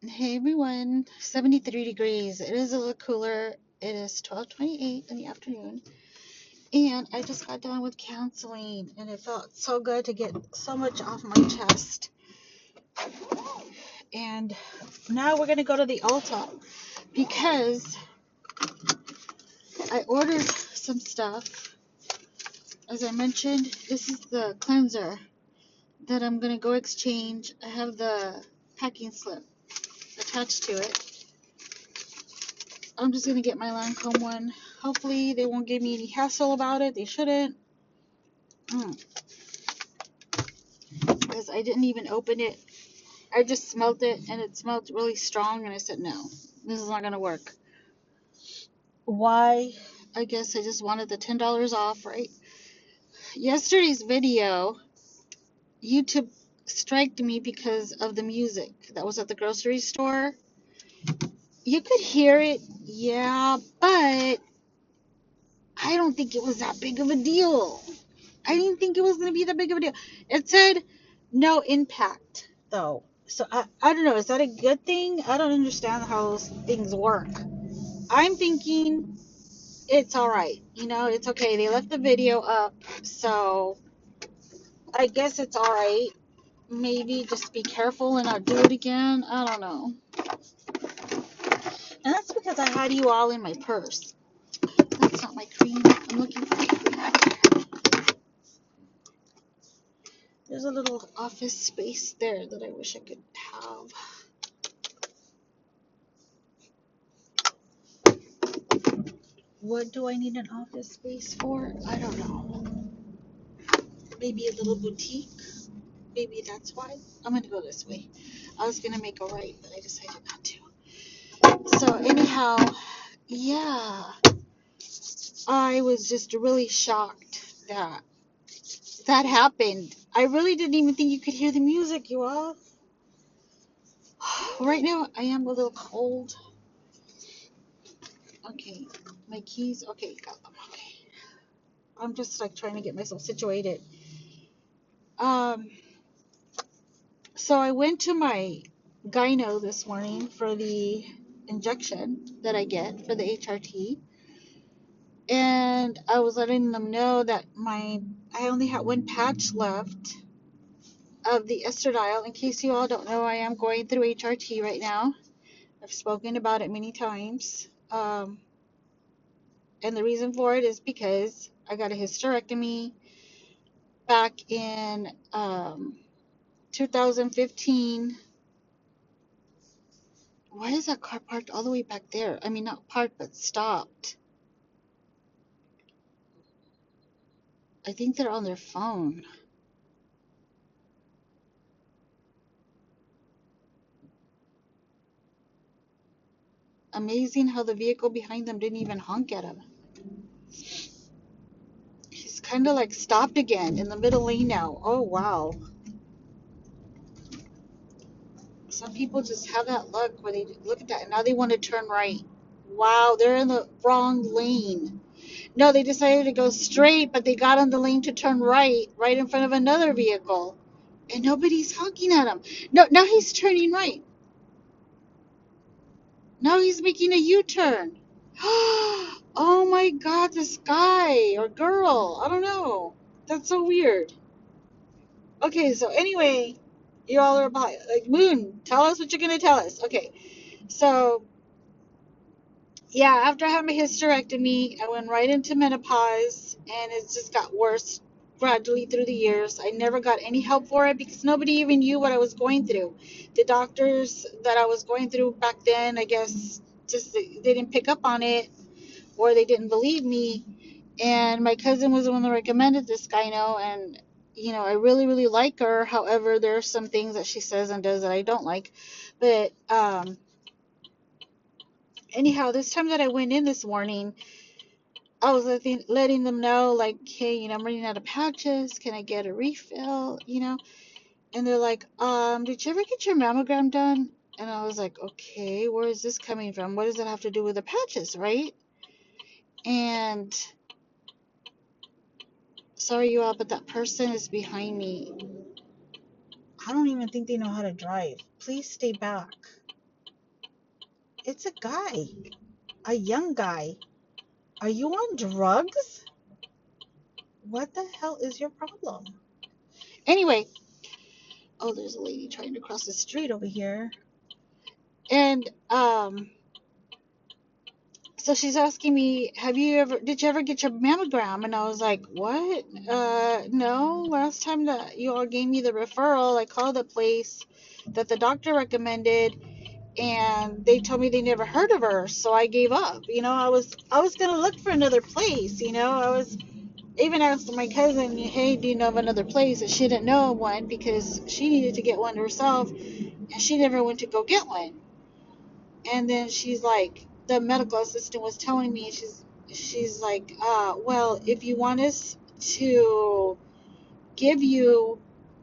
Hey everyone, 73 degrees. It is a little cooler. It is 12:28 in the afternoon. And I just got done with counseling and it felt so good to get so much off my chest. And now we're going to go to the Ulta because I ordered some stuff. As I mentioned, this is the cleanser that I'm going to go exchange. I have the packing slip attached to it. I'm just going to get my Lancome one. Hopefully they won't give me any hassle about it. They shouldn't. Because I didn't even open it. I just smelled it and it smelled really strong and I said, no, this is not going to work. Why? I guess I just wanted the $10 off, right? Yesterday's video, YouTube striked me because of the music that was at the grocery store. You could hear it, yeah, but I don't think it was that big of a deal. I didn't think it was going to be that big of a deal. It said no impact, though. So I don't know. Is that a good thing? I don't understand how those things work. I'm thinking it's all right. It's okay. They left the video up. So I guess it's all right. Maybe just be careful and not do it again. I don't know. And that's because I had you all in my purse. That's not my cream. I'm looking for my cream. There's a little office space there that I wish I could have. What do I need an office space for? I don't know. Maybe a little boutique. Maybe that's why. I'm going to go this way. I was going to make a right, but I decided not to. So, anyhow, yeah. I was just really shocked that that happened. I really didn't even think you could hear the music, you all. Right now, I am a little cold. Okay, my keys. Okay, got them. Okay. I'm just like trying to get myself situated. Um, So I went to my gyno this morning for the injection that I get for the HRT, and I was letting them know that I only had one patch left of the estradiol. In case you all don't know, I am going through HRT right now. I've spoken about it many times, and the reason for it is because I got a hysterectomy back in 2015. Why is that car parked all the way back there? I mean, not parked, but stopped. I think they're on their phone. Amazing how the vehicle behind them didn't even honk at him. He's kind of like stopped again in the middle lane now. Oh, wow. Some people just have that luck where they look at that and now they want to turn right. Wow, they're in the wrong lane. No, they decided to go straight, but they got on the lane to turn right in front of another vehicle. And nobody's honking at him. No, now he's turning right. Now he's making a U-turn. Oh my God, this guy or girl. I don't know. That's so weird. Okay, so anyway, you all are about like Moon. Tell us what you're gonna tell us. Okay, so yeah, after I had my hysterectomy, I went right into menopause, and it just got worse gradually through the years. I never got any help for it because nobody even knew what I was going through. The doctors that I was going through back then, I guess, just they didn't pick up on it or they didn't believe me. And my cousin was the one that recommended this gyno, and I really, really like her. However, there are some things that she says and does that I don't like. But anyhow, this time that I went in this morning, I was letting them know, like, hey, I'm running out of patches. Can I get a refill? And they're like, did you ever get your mammogram done? And I was like, okay, where is this coming from? What does that have to do with the patches, right? And sorry, you all, but that person is behind me. I don't even think they know how to drive. Please stay back. It's a guy, a young guy. Are you on drugs? What the hell is your problem? Anyway, oh, there's a lady trying to cross the street over here. And so she's asking me, did you ever get your mammogram? And I was like, what? No. Last time that you all gave me the referral, I called a place that the doctor recommended, and they told me they never heard of her, so I gave up. I was gonna look for another place. I was even asked my cousin, hey, do you know of another place? And she didn't know of one because she needed to get one herself, and she never went to go get one. And then she's like, the medical assistant was telling me, she's like, well, if you want us to give you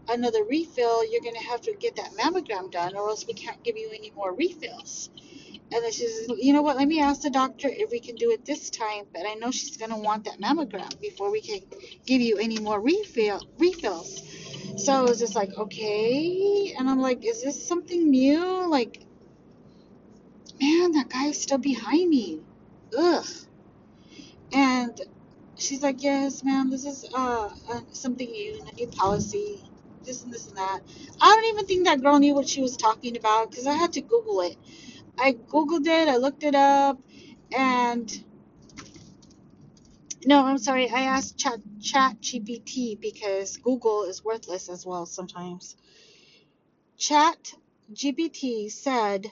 another refill, you're gonna have to get that mammogram done, or else we can't give you any more refills. And then she says, you know what, let me ask the doctor if we can do it this time, but I know she's gonna want that mammogram before we can give you any more refills. So I was just like, okay. And I'm like, is this something new? Like, man, that guy's still behind me. Ugh. And she's like, yes, ma'am, this is something new, a new policy, this and this and that. I don't even think that girl knew what she was talking about because I had to Google it. I Googled it, I looked it up, and no, I'm sorry, I asked Chat GPT because Google is worthless as well sometimes. Chat GPT said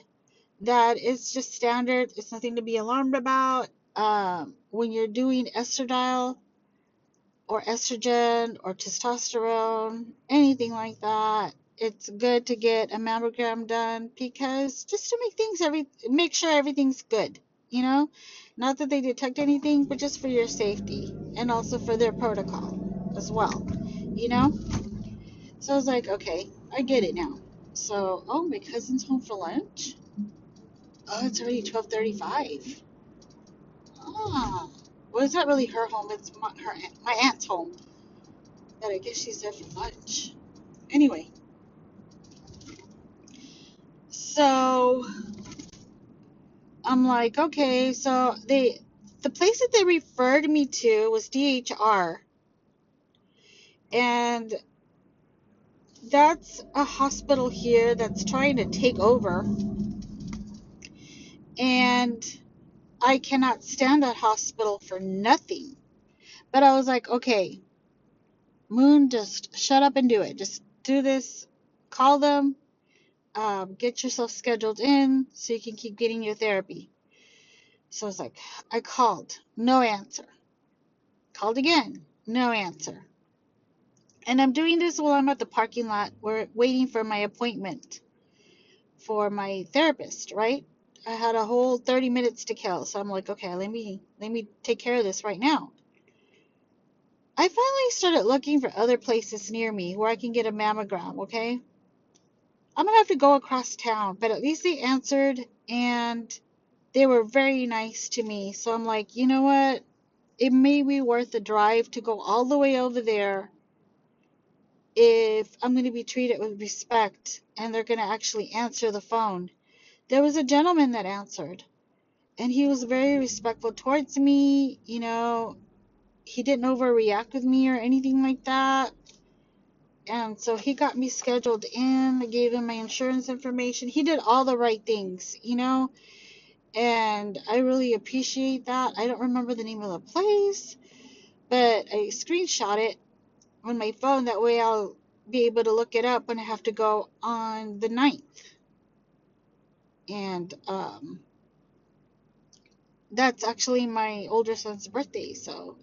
that it's just standard, it's nothing to be alarmed about. When you're doing estradiol or estrogen or testosterone, anything like that, it's good to get a mammogram done because just to make sure everything's good, you know? Not that they detect anything, but just for your safety and also for their protocol as well, you know? So I was like, okay, I get it now. So, oh, my cousin's home for lunch? Oh, it's already 12:35. Ah. Well, it's not really her home, it's my aunt's home. But I guess she's there for lunch. Anyway, so I'm like, okay, so the place that they referred me to was DHR, and that's a hospital here that's trying to take over, and I cannot stand that hospital for nothing. But I was like, okay, Moon, just shut up and do it. Just do this. Call them. Get yourself scheduled in so you can keep getting your therapy. So I was like, I called, no answer. Called again, no answer. And I'm doing this while I'm at the parking lot. We're waiting for my appointment for my therapist, right? I had a whole 30 minutes to kill. So I'm like, okay, let me take care of this right now. I finally started looking for other places near me where I can get a mammogram, okay? I'm gonna have to go across town, but at least they answered and they were very nice to me. So I'm like, you know what? It may be worth the drive to go all the way over there if I'm going to be treated with respect and they're going to actually answer the phone. There was a gentleman that answered, and he was very respectful towards me. He didn't overreact with me or anything like that. And so he got me scheduled in. I gave him my insurance information. He did all the right things. And I really appreciate that. I don't remember the name of the place, but I screenshot it on my phone. That way I'll be able to look it up when I have to go on the 9th. And that's actually my older son's birthday, so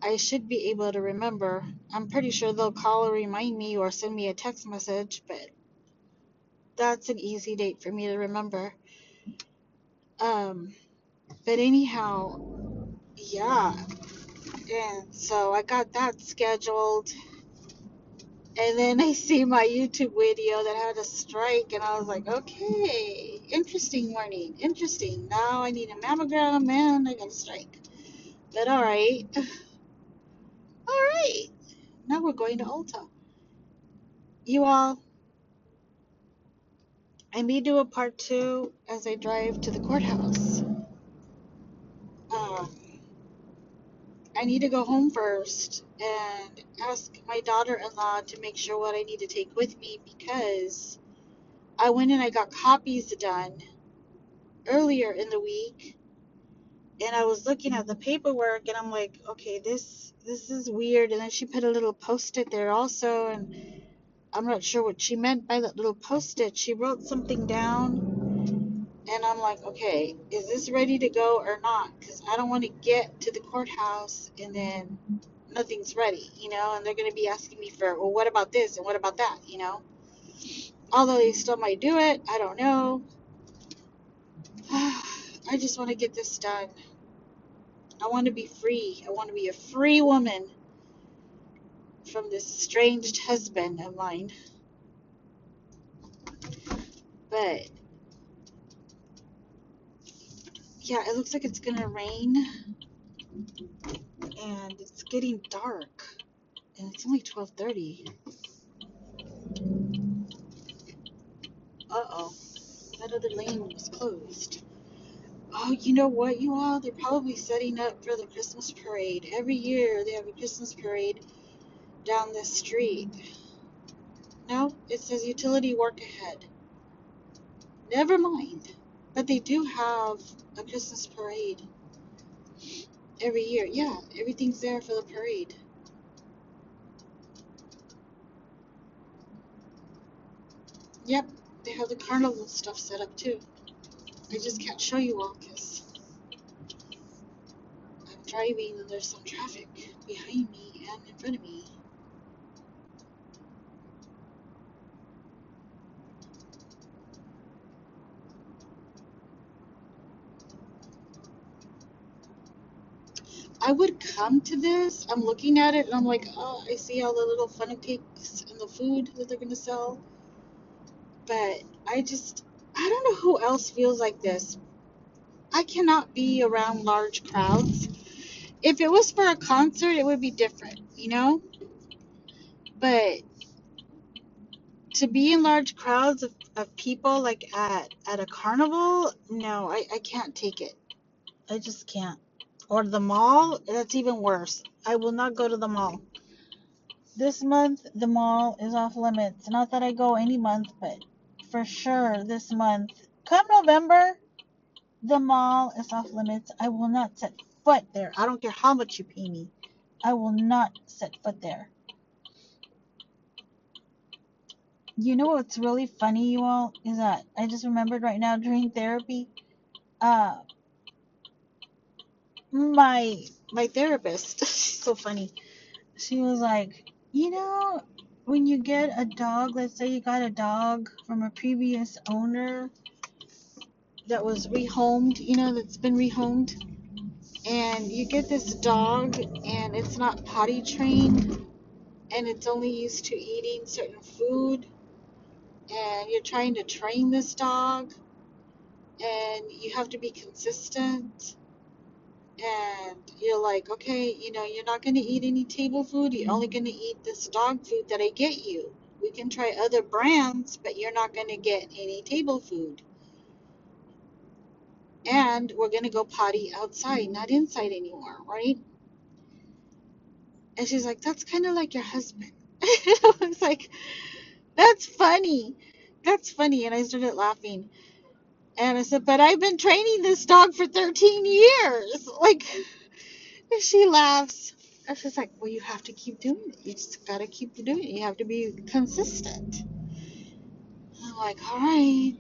I should be able to remember. I'm pretty sure they'll call or remind me or send me a text message, but that's an easy date for me to remember. But anyhow, yeah. And so I got that scheduled. And then I see my YouTube video that had a strike, and I was like, okay, interesting warning, interesting. Now I need a mammogram, and I got a strike. But all right, all right. Now we're going to Ulta. You all, I may do a part 2 as I drive to the courthouse. Um, I need to go home first and ask my daughter-in-law to make sure what I need to take with me, because I went and I got copies done earlier in the week, and I was looking at the paperwork and I'm like, okay, this is weird. And then she put a little post-it there also, and I'm not sure what she meant by that little post-it. She wrote something down, and I'm like, okay, is this ready to go or not? Because I don't want to get to the courthouse and then nothing's ready, and they're going to be asking me for, well, what about this and what about that. Although they still might do it, I don't know. I just want to get this done. I want to be free. I want to be a free woman from this estranged husband of mine. But yeah, it looks like it's gonna rain, and it's getting dark, and it's only 12:30. Uh-oh, that other lane was closed. Oh, you know what, you all? They're probably setting up for the Christmas parade. Every year they have a Christmas parade down this street. No, it says utility work ahead. Never mind. But they do have a Christmas parade every year. Yeah, everything's there for the parade. Yep, they have the carnival stuff set up too. I just can't show you all because I'm driving and there's some traffic behind me and in front of me. I would come to this. I'm looking at it and I'm like, oh, I see all the little funny cakes and the food that they're going to sell. But I don't know who else feels like this. I cannot be around large crowds. If it was for a concert, it would be different. But to be in large crowds of people like at a carnival, no, I can't take it. I just can't. Or the mall, that's even worse. I will not go to the mall. This month, the mall is off limits. Not that I go any month, but for sure this month. Come November, the mall is off limits. I will not set foot there. I don't care how much you pay me. I will not set foot there. You know what's really funny, you all, is that I just remembered right now during therapy, uh, my therapist, she's so funny. She was like, when you get a dog, let's say you got a dog from a previous owner that was rehomed, that's been rehomed, and you get this dog and it's not potty trained and it's only used to eating certain food, and you're trying to train this dog and you have to be consistent, and you're like, okay, you're not going to eat any table food. You're only going to eat this dog food that I get you. We can try other brands, but you're not going to get any table food. And we're going to go potty outside, not inside anymore, right? And she's like, that's kind of like your husband. I was like, that's funny. That's funny. And I started laughing. And I said, but I've been training this dog for 13 years. Like, and she laughs. And she's like, well, you have to keep doing it. You just got to keep doing it. You have to be consistent. I'm like, all right.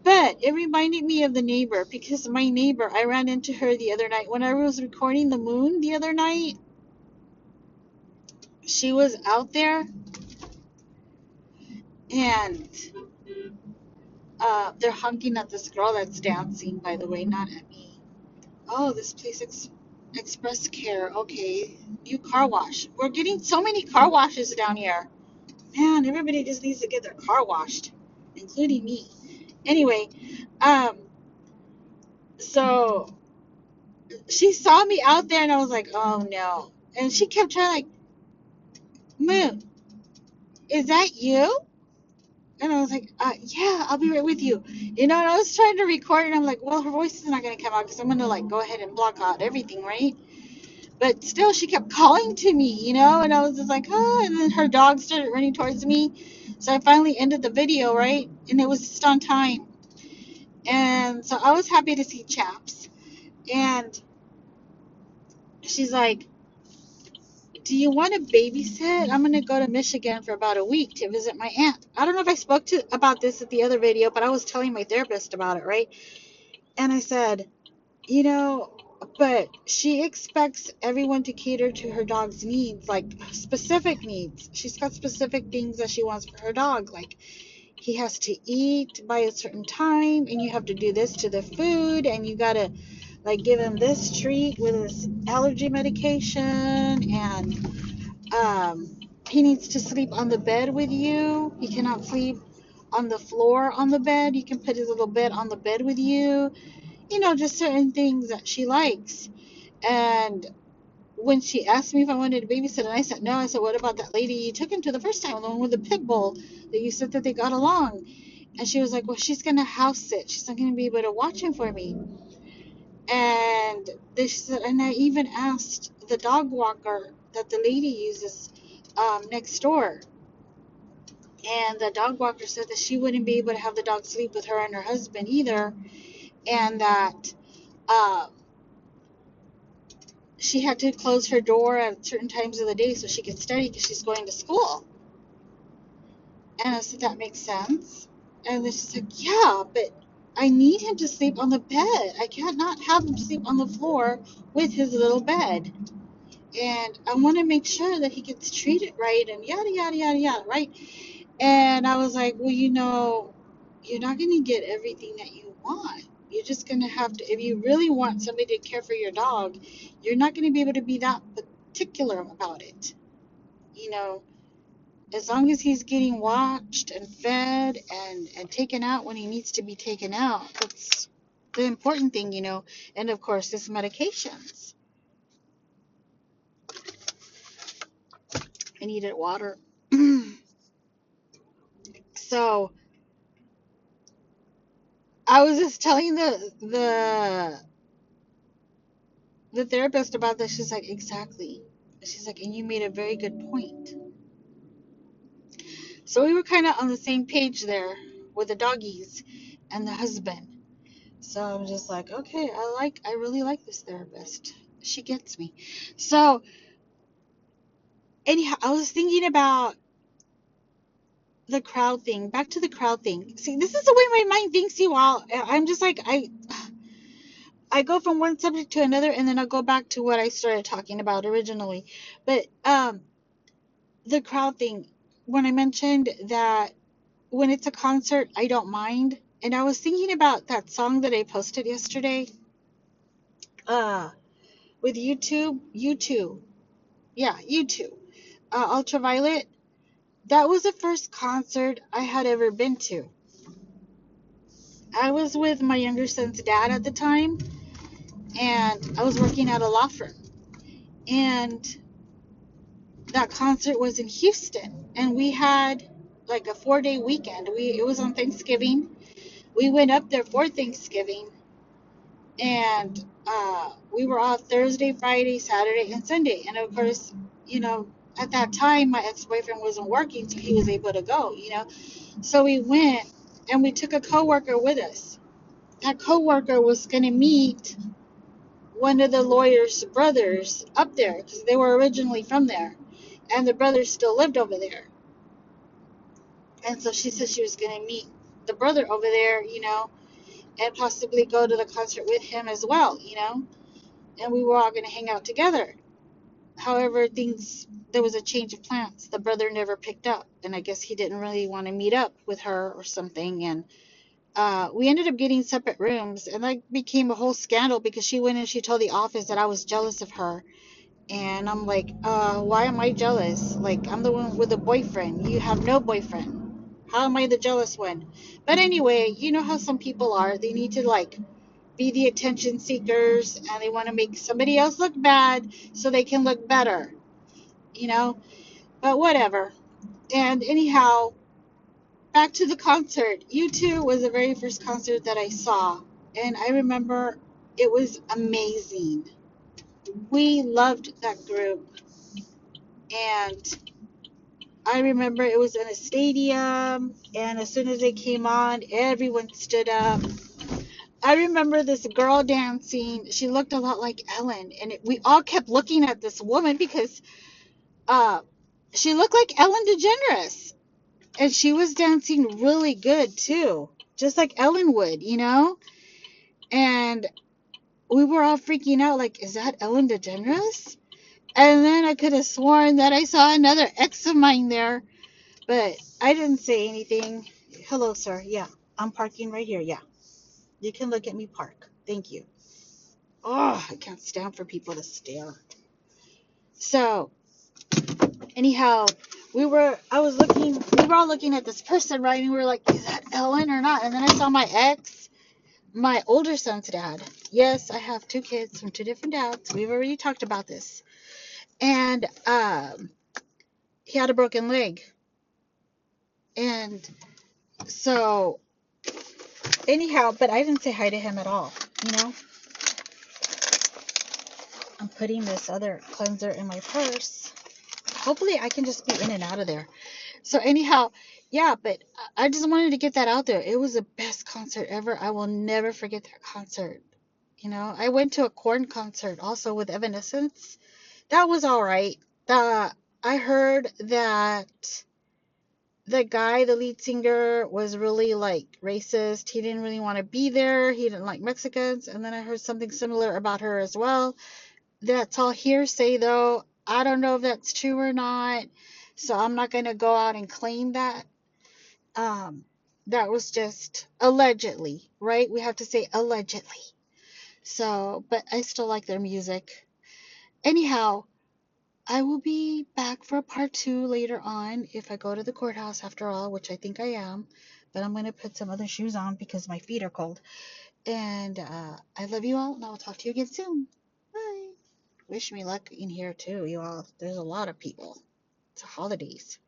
But it reminded me of the neighbor, because my neighbor, I ran into her the other night. When I was recording the moon the other night, she was out there, and they're honking at this girl that's dancing, by the way, not at me. Oh, this place, Express Care. Okay, new car wash. We're getting so many car washes down here. Man, everybody just needs to get their car washed, including me. Anyway, um, so she saw me out there, and I was like, oh no. And she kept trying, like, Moon, is that you? And I was like, yeah, I'll be right with you. And I was trying to record, and I'm like, well, her voice is not going to come out because I'm going to like go ahead and block out everything, right? But still, she kept calling to me, and I was just like, oh, and then her dog started running towards me. So I finally ended the video, right? And it was just on time. And so I was happy to see Chaps. And she's like, do you want to babysit? I'm going to go to Michigan for about a week to visit my aunt. I don't know if I spoke to about this at the other video, but I was telling my therapist about it, right? And I said, you know, but she expects everyone to cater to her dog's needs, like specific needs. She's got specific things that she wants for her dog. Like he has to eat by a certain time, and you have to do this to the food, and you got to like give him this treat with this allergy medication, and he needs to sleep on the bed with you. He cannot sleep on the floor on the bed. You can put his little bed on the bed with you. Just certain things that she likes. And when she asked me if I wanted to babysit, and I said no, I said, what about that lady you took him to the first time, the one with the pit bull that you said that they got along? And she was like, well, she's going to house sit. She's not going to be able to watch him for me. And they said, and I even asked the dog walker that the lady uses next door. And the dog walker said that she wouldn't be able to have the dog sleep with her and her husband either. And that she had to close her door at certain times of the day so she could study because she's going to school. And I said, that makes sense. And then she's like, yeah, but I need him to sleep on the bed. I can't not have him sleep on the floor with his little bed. And I want to make sure that he gets treated right and yada, yada, yada, yada, right? And I was like, well, you're not going to get everything that you want. You're just going to have to, if you really want somebody to care for your dog, you're not going to be able to be that particular about it. As long as he's getting watched and fed and taken out when he needs to be taken out, that's the important thing, And of course, this medications. I needed water. So I was just telling the therapist about this. She's like, exactly. She's like, and you made a very good point. So we were kind of on the same page there with the doggies and the husband. So I'm just like, okay, I really like this therapist. She gets me. So anyhow, I was thinking about the crowd thing. Back to the crowd thing. See, this is the way my mind thinks, you all. I'm just like, I go from one subject to another, and then I'll go back to what I started talking about originally. But the crowd thing, when I mentioned that when it's a concert, I don't mind. And I was thinking about that song that I posted yesterday with U2. Yeah, U2. Ultraviolet. That was the first concert I had ever been to. I was with my younger son's dad at the time, and I was working at a law firm. And that concert was in Houston, and we had like a 4-day weekend. It was on Thanksgiving. We went up there for Thanksgiving, and we were off Thursday, Friday, Saturday, and Sunday. And of course, at that time my ex-boyfriend wasn't working, so he was able to go. So we went, and we took a coworker with us. That coworker was going to meet one of the lawyer's brothers up there because they were originally from there, and the brothers still lived over there. And so she said she was going to meet the brother over there, and possibly go to the concert with him as well, and we were all going to hang out together. However, there was a change of plans. The brother never picked up, and I guess he didn't really want to meet up with her or something. And we ended up getting separate rooms, and that became a whole scandal because she went and she told the office that I was jealous of her. And I'm like, why am I jealous? Like, I'm the one with a boyfriend. You have no boyfriend. How am I the jealous one? But anyway, you know how some people are. They need to, like, be the attention seekers, and they want to make somebody else look bad so they can look better, But whatever. And anyhow, back to the concert. U2 was the very first concert that I saw, and I remember it was amazing. We loved that group, and I remember it was in a stadium, and as soon as they came on, everyone stood up. I remember this girl dancing. She looked a lot like Ellen, and we all kept looking at this woman because uh, she looked like Ellen DeGeneres, and she was dancing really good too, just like Ellen would, you know. And we were all freaking out, like, is that Ellen DeGeneres? And then I could have sworn that I saw another ex of mine there, but I didn't say anything. Hello, sir. Yeah, I'm parking right here. Yeah, you can look at me park. Thank you. Oh, I can't stand for people to stare. So, anyhow, we were all looking at this person, right? And we were like, is that Ellen or not? And then I saw my ex, my older son's dad. Yes, I have two kids from two different dads. We've already talked about this. And he had a broken leg. And so, anyhow, but I didn't say hi to him at all, you know? I'm putting this other cleanser in my purse. Hopefully I can just be in and out of there. So anyhow, yeah, but I just wanted to get that out there. It was the best concert ever. I will never forget that concert. You know, I went to a Korn concert also with Evanescence. That was all right. I heard that the guy, the lead singer, was really like racist. He didn't really want to be there. He didn't like Mexicans. And then I heard something similar about her as well. That's all hearsay, though. I don't know if that's true or not. So I'm not going to go out and claim that. Um, that was just allegedly, right? We have to say allegedly. So, but I still like their music. Anyhow, I will be back for part two later on if I go to the courthouse after all, which I think I am. But I'm going to put some other shoes on because my feet are cold. And I love you all, and I'll talk to you again soon. Bye. Wish me luck in here too, you all. There's a lot of people. It's the holidays.